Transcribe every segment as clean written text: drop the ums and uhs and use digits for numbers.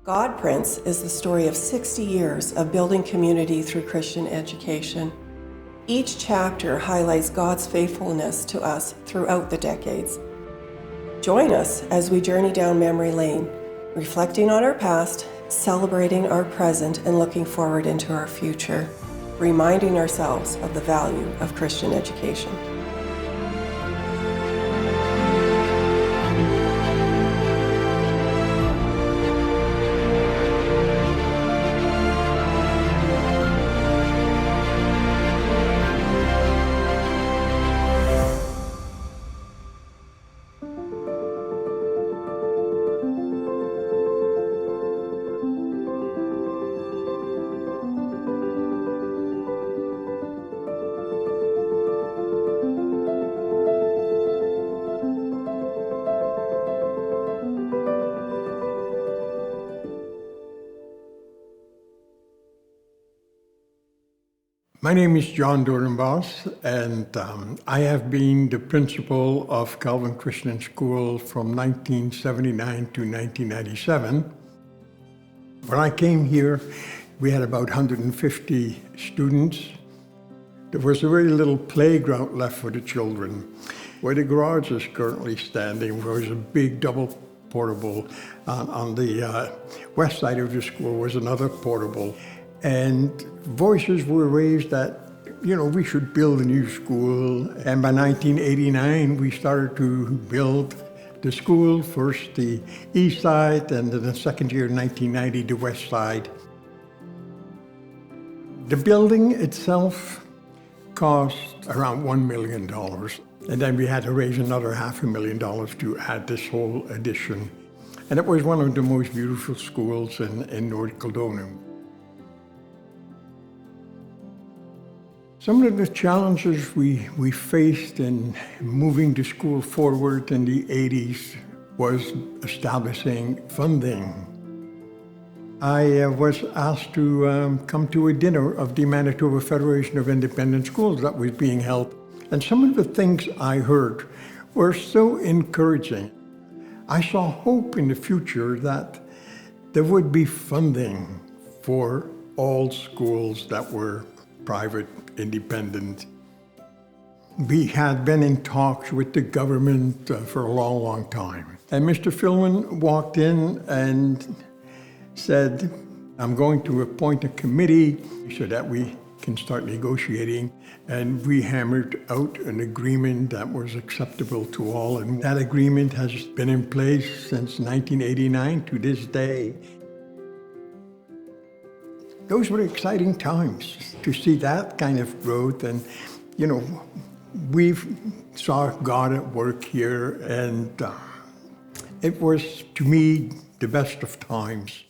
GODPRINTS is the story of 60 years of building community through Christian education. Each chapter highlights God's faithfulness to us throughout the decades. Join us as we journey down memory lane, reflecting on our past, celebrating our present, and looking forward into our future, reminding ourselves of the value of Christian education. My name is John Doornbos, and I have been the principal of Calvin Christian School from 1979 to 1997. When I came here, we had about 150 students. There was a very little playground left for the children. Where the garage is currently standing, there was a big double portable. On the west side of the school was another portable. And voices were raised that, we should build a new school. And by 1989, we started to build the school, first the east side, and then the second year, 1990, the west side. The building itself cost around $1 million. And then we had to raise another $500,000 to add this whole addition. And it was one of the most beautiful schools in North Kelowna. Some of the challenges we faced in moving the school forward in the 80s was establishing funding. I was asked to come to a dinner of the Manitoba Federation of Independent Schools that was being held. And some of the things I heard were so encouraging. I saw hope in the future that there would be funding for all schools that were private, independent. We had been in talks with the government for a long, long time. And Mr. Philman walked in and said, I'm going to appoint a committee so that we can start negotiating. And we hammered out an agreement that was acceptable to all. And that agreement has been in place since 1989 to this day. Those were exciting times to see that kind of growth. And, we saw God at work here, and it was, to me, the best of times.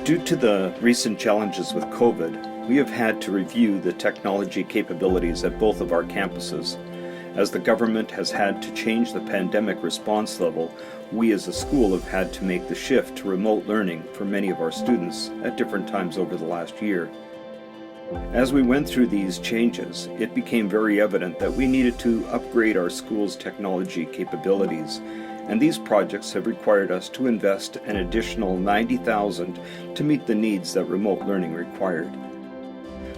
Due to the recent challenges with COVID, we have had to review the technology capabilities at both of our campuses. As the government has had to change the pandemic response level, we as a school have had to make the shift to remote learning for many of our students at different times over the last year. As we went through these changes, it became very evident that we needed to upgrade our school's technology capabilities. And these projects have required us to invest an additional $90,000 to meet the needs that remote learning required.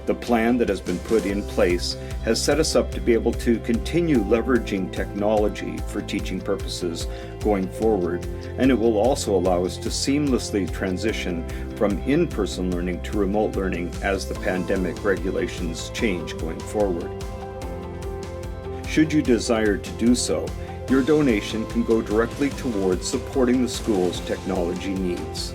The plan that has been put in place has set us up to be able to continue leveraging technology for teaching purposes going forward, and it will also allow us to seamlessly transition from in-person learning to remote learning as the pandemic regulations change going forward. Should you desire to do so, your donation can go directly towards supporting the school's technology needs.